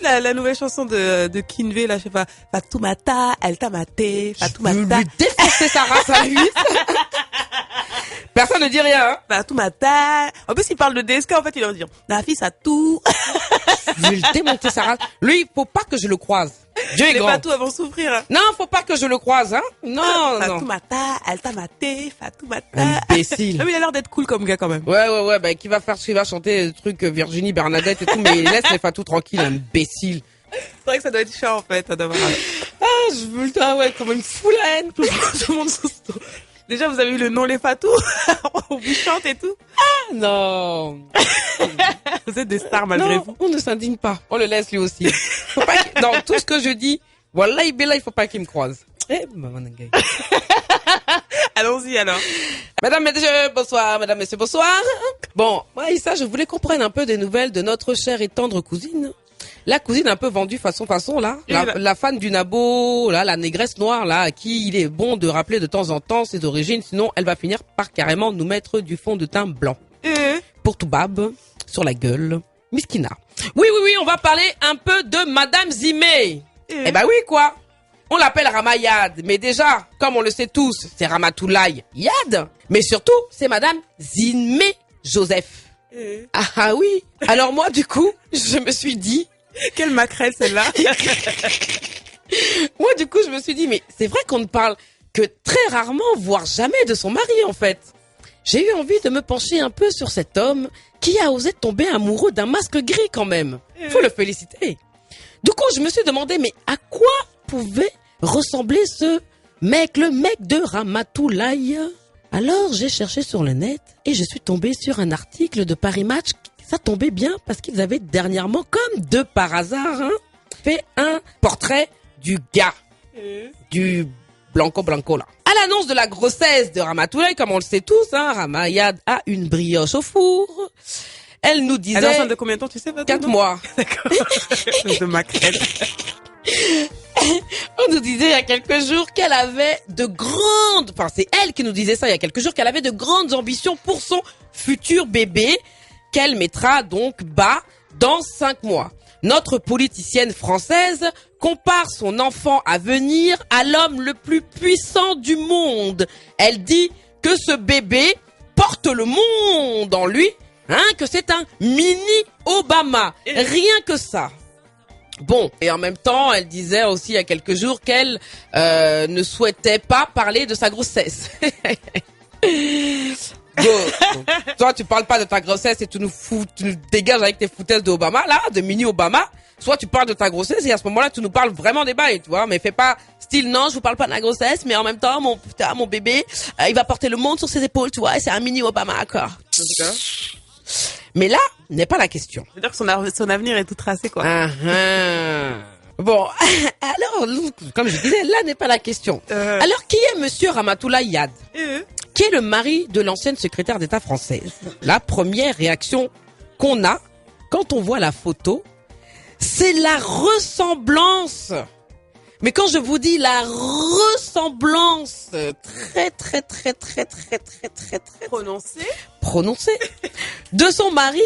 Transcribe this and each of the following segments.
La nouvelle chanson de Kinvé, là, je sais pas. Fatoumata, elle t'a maté, Fatoumata. Je veux lui défoncer sa race à lui. Personne ne dit rien, hein. Fatoumata. En plus, il parle de DSK, en fait, il va dire, la fille, ça tout. Je vais lui démonter sa race. Lui, faut pas que je le croise. Dieu est Les grand. Fatou avant souffrir, hein. Non, faut pas que je le croise, hein. Non. Fatoumata, elle t'a maté, Fatoumata. Imbécile. Mais il a l'air d'être cool comme gars, quand même. Ouais, bah, qui va chanter le truc Virginie Bernadette et tout, mais laisse les Fatou tranquille, imbécile. C'est vrai que ça doit être chiant, en fait, d'avoir... Je veux ouais, comme une fou la haine. Tout le monde sous. Déjà, vous avez eu le nom les Fatou. On vous chante et tout. Non. Vous êtes des stars malgré vous. On ne s'indigne pas. On le laisse lui aussi. Faut pas dans tout ce que je dis, voilà, il faut pas qu'il me croise. Maman gay. Allons-y alors. Mesdames, messieurs, bonsoir. Mesdames, messieurs, bonsoir. Bon, moi, Issa, je voulais qu'on prenne un peu des nouvelles de notre chère et tendre cousine. La cousine un peu vendue façon là. La fan du Nabo, là, la négresse noire, là, à qui il est bon de rappeler de temps en temps ses origines, sinon elle va finir par carrément nous mettre du fond de teint blanc. Pour tout bab, sur la gueule. Miskina. Oui, on va parler un peu de Madame Zimé. Eh ben oui, quoi. On l'appelle Ramayad, mais déjà, comme on le sait tous, c'est Ramatoulaye Yad. Mais surtout, c'est Madame Zimé Joseph. Ah oui. Alors moi, du coup, je me suis dit... Quelle maquerelle celle-là. Moi, du coup, je me suis dit, mais c'est vrai qu'on ne parle que très rarement, voire jamais de son mari, en fait. J'ai eu envie de me pencher un peu sur cet homme qui a osé tomber amoureux d'un masque gris quand même. Faut le féliciter. Du coup, je me suis demandé, mais à quoi pouvait ressembler ce mec, le mec de Ramatoulaye? Alors, j'ai cherché sur le net et je suis tombé sur un article de Paris Match. Ça tombait bien parce qu'ils avaient dernièrement, comme de par hasard, fait un portrait du gars, du blanco là. À l'annonce de la grossesse de Ramatoulaye, comme on le sait tous, Ramayad a une brioche au four. Elle nous disait... Elle est enceinte de combien de temps, tu sais? 4 mois. D'accord. De maquerelle. On nous disait il y a quelques jours qu'elle avait de grandes... Enfin, c'est elle qui nous disait ça il y a quelques jours, qu'elle avait de grandes ambitions pour son futur bébé, qu'elle mettra donc bas dans 5 mois. Notre politicienne française compare son enfant à venir à l'homme le plus puissant du monde. Elle dit que ce bébé porte le monde en lui, que c'est un mini Obama. Rien que ça. Bon, et en même temps, elle disait aussi il y a quelques jours qu'elle ne souhaitait pas parler de sa grossesse. Donc, toi, tu parles pas de ta grossesse et tu nous dégages avec tes foutaises de Obama, là, de mini Obama. Soit tu parles de ta grossesse et à ce moment-là, tu nous parles vraiment des bails, tu vois. Mais fais pas style, non, je vous parle pas de la grossesse, mais en même temps, mon bébé, il va porter le monde sur ses épaules, tu vois, et c'est un mini Obama, quoi. Mais là, n'est pas la question. C'est-à-dire que son avenir est tout tracé, quoi. Bon, alors, comme je disais, là n'est pas la question. Alors, qui est monsieur Ramatoulaye Yad? Qui est le mari de l'ancienne secrétaire d'État française? La première réaction qu'on a quand on voit la photo, c'est la ressemblance. Mais quand je vous dis la ressemblance très prononcée de son mari,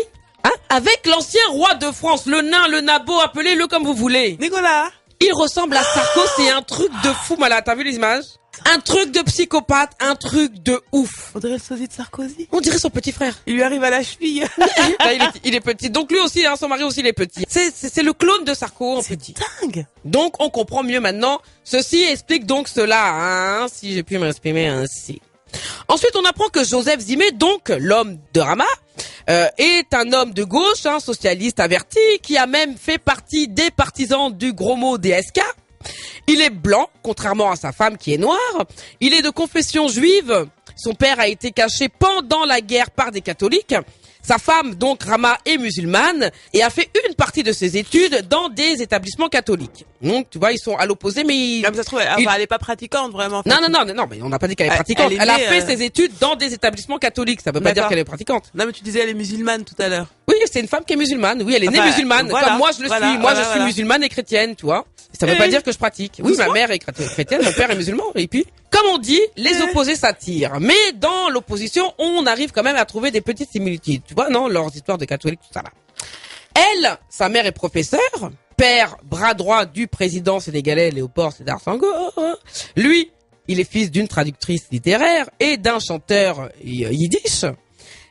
avec l'ancien roi de France, le nain, le nabo, appelez-le comme vous voulez. Nicolas. Il ressemble à Sarko, c'est un truc de fou, malade. T'as vu les images? Un truc de psychopathe, un truc de ouf. On dirait le sosie de Sarkozy. On dirait son petit frère. Il lui arrive à la cheville. Là, il est petit. Donc lui aussi, son mari aussi, il est petit. C'est le clone de Sarko en petit. C'est dingue. Donc on comprend mieux maintenant. Ceci explique donc cela, si j'ai pu m'exprimer ainsi. Ensuite, on apprend que Joseph Zimé, donc l'homme de Rama, est un homme de gauche, socialiste averti, qui a même fait partie des partisans du gros mot DSK. Il est blanc, contrairement à sa femme qui est noire. Il est de confession juive. Son père a été caché pendant la guerre par des catholiques. Sa femme, donc Rama, est musulmane et a fait une partie de ses études dans des établissements catholiques. Donc, tu vois, ils sont à l'opposé, mais... Comme ça se trouve, elle est pas pratiquante, vraiment. En fait. Non, mais on n'a pas dit qu'elle est pratiquante. Elle a fait ses études dans des établissements catholiques. Ça veut pas dire qu'elle est pratiquante. Non, mais tu disais elle est musulmane tout à l'heure. Oui, c'est une femme qui est musulmane. Oui, elle est née musulmane. Voilà, comme moi, je le suis. Moi, je suis musulmane et chrétienne, tu vois. Ça veut pas dire que je pratique. Oui, ma mère est chrétienne, mon père est musulman. Et puis, comme on dit, les opposés s'attirent. Mais dans l'opposition, on arrive quand même à trouver des petites similitudes. Tu vois, non, leurs histoires de catholiques, tout ça là. Elle, sa mère est professeure, père bras droit du président sénégalais Léopold Sédar Senghor. Lui, il est fils d'une traductrice littéraire et d'un chanteur yiddish.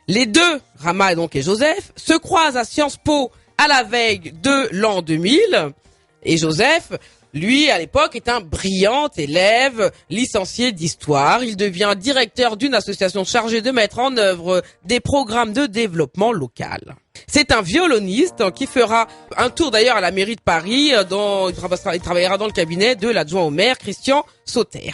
Les deux, Rama et Joseph, se croisent à Sciences Po à la veille de l'an 2000. Et Joseph, lui, à l'époque, est un brillant élève, licencié d'histoire. Il devient directeur d'une association chargée de mettre en œuvre des programmes de développement local. C'est un violoniste qui fera un tour d'ailleurs à la mairie de Paris, dont il travaillera dans le cabinet de l'adjoint au maire, Christian Sauter.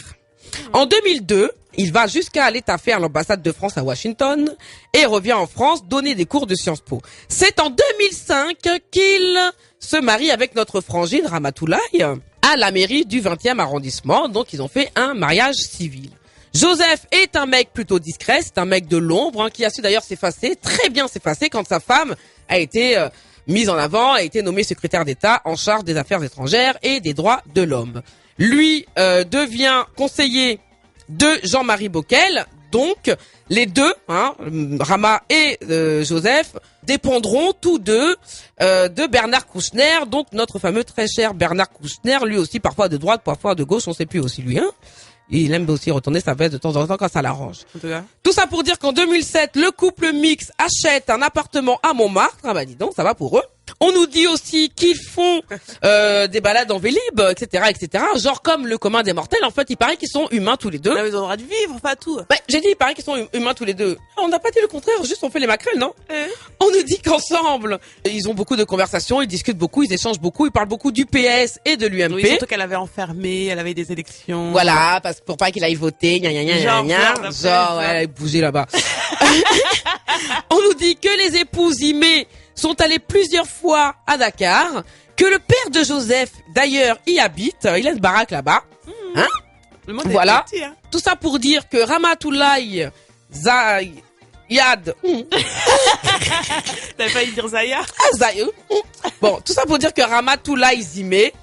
En 2002, il va jusqu'à aller taffer à l'ambassade de France à Washington et revient en France donner des cours de Sciences Po. C'est en 2005 qu'il se marie avec notre frangine Ramatoulaye à la mairie du 20e arrondissement. Donc ils ont fait un mariage civil. Joseph est un mec plutôt discret, c'est un mec de l'ombre qui a su d'ailleurs s'effacer, très bien s'effacer quand sa femme a été mise en avant, a été nommée secrétaire d'État en charge des affaires étrangères et des droits de l'homme. Lui devient conseiller de Jean-Marie Bockel, donc les deux, Rama et Joseph, dépendront tous deux de Bernard Kouchner, donc notre fameux très cher Bernard Kouchner, lui aussi parfois de droite, parfois de gauche, on sait plus aussi lui. Il aime aussi retourner sa veste de temps en temps quand ça l'arrange. Tout ça pour dire qu'en 2007, le couple mix achète un appartement à Montmartre. Ah bah dis donc, ça va pour eux. On nous dit aussi qu'ils font des balades en Vélib, etc., etc. Genre comme le commun des mortels. En fait, il paraît qu'ils sont humains tous les deux. Là, ils ont le droit de vivre, pas tout. Bah, j'ai dit, il paraît qu'ils sont humains tous les deux. On n'a pas dit le contraire, juste on fait les maquerelles, non? On nous dit qu'ensemble, ils ont beaucoup de conversations, ils discutent beaucoup, ils échangent beaucoup, ils parlent beaucoup du PS et de l'UMP. Oui, surtout qu'elle avait enfermé, elle avait des élections. Voilà, parce pour pas qu'il aille voter, genre, ouais, bouger là-bas. On nous dit que les épouses Imé sont allées plusieurs fois à Dakar, que le père de Joseph, d'ailleurs, y habite, il a une baraque là-bas. Le monde voilà. est petit, hein. Tout ça pour dire que Ramatoulaye Zayad. T'avais failli dire Zaya. Bon, tout ça pour dire que Ramatoulaye Zimé